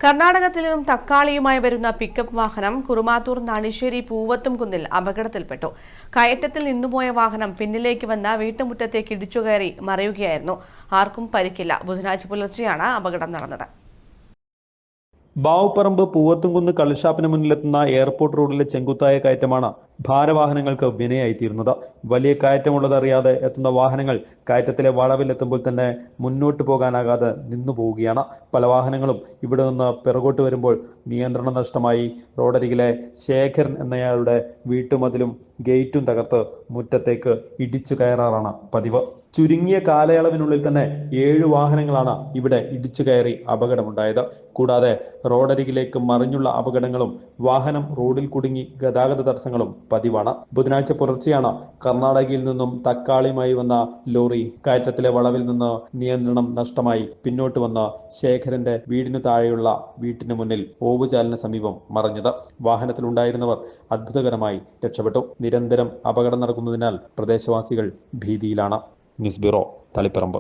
കർണാടകത്തിൽ നിന്നും തക്കാളിയുമായി വരുന്ന പിക്കപ്പ് വാഹനം കുറുമാത്തൂർ നാണിശ്ശേരി പൂവത്തുംകുന്നിൽ അപകടത്തിൽപ്പെട്ടു. കയറ്റത്തിൽ നിന്നുപോയ വാഹനം പിന്നിലേക്ക് വന്ന വീട്ടുമുറ്റത്തേക്ക് ഇടിച്ചുകയറി മറിയുകയായിരുന്നു. ആർക്കും പരിക്കില്ല. ബുധനാഴ്ച പുലർച്ചെയാണ് അപകടം നടന്നത്. ബാവുപറമ്പ് പൂവത്തുംകുന്ന് കള്ളുഷാപ്പിന് മുന്നിലെത്തുന്ന എയർപോർട്ട് റോഡിലെ ചെങ്കുത്തായ കയറ്റമാണ് ഭാരവാഹനങ്ങൾക്ക് വിനയായിത്തീരുന്നത്. വലിയ കയറ്റമുള്ളതറിയാതെ എത്തുന്ന വാഹനങ്ങൾ കയറ്റത്തിലെ വളവിലെത്തുമ്പോൾ തന്നെ മുന്നോട്ട് പോകാനാകാതെ നിന്നു പോവുകയാണ്. പല വാഹനങ്ങളും ഇവിടെ നിന്ന് പിറകോട്ട് വരുമ്പോൾ നിയന്ത്രണം നഷ്ടമായി റോഡരികിലെ ശേഖരൻ എന്നയാളുടെ വീട്ടുമതിലും ഗേറ്റും തകർത്ത് മുറ്റത്തേക്ക് ഇടിച്ചു കയറാറാണ് പതിവ്. ചുരുങ്ങിയ കാലയളവിനുള്ളിൽ തന്നെ 7 വാഹനങ്ങളാണ് ഇവിടെ ഇടിച്ചു കയറി അപകടമുണ്ടായത്. കൂടാതെ റോഡരികിലേക്ക് മറിഞ്ഞുള്ള അപകടങ്ങളും വാഹനം റോഡിൽ കുടുങ്ങി ഗതാഗത തടസ്സങ്ങളും പതിവാണ്. ബുധനാഴ്ച പുലർച്ചെയാണ് കർണാടകയിൽ നിന്നും തക്കാളിയുമായി വന്ന ലോറി കയറ്റത്തിലെ വളവിൽ നിന്ന് നിയന്ത്രണം നഷ്ടമായി പിന്നോട്ട് വന്ന ശേഖരന്റെ വീടിനു താഴെയുള്ള വീട്ടിന് മുന്നിൽ ഓവുചാലിന് സമീപം മറിഞ്ഞത്. വാഹനത്തിലുണ്ടായിരുന്നവർ അത്ഭുതകരമായി രക്ഷപ്പെട്ടു. നിരന്തരം അപകടം നടക്കുന്നതിനാൽ പ്രദേശവാസികൾ ഭീതിയിലാണ്. News bureau, Taliparamba.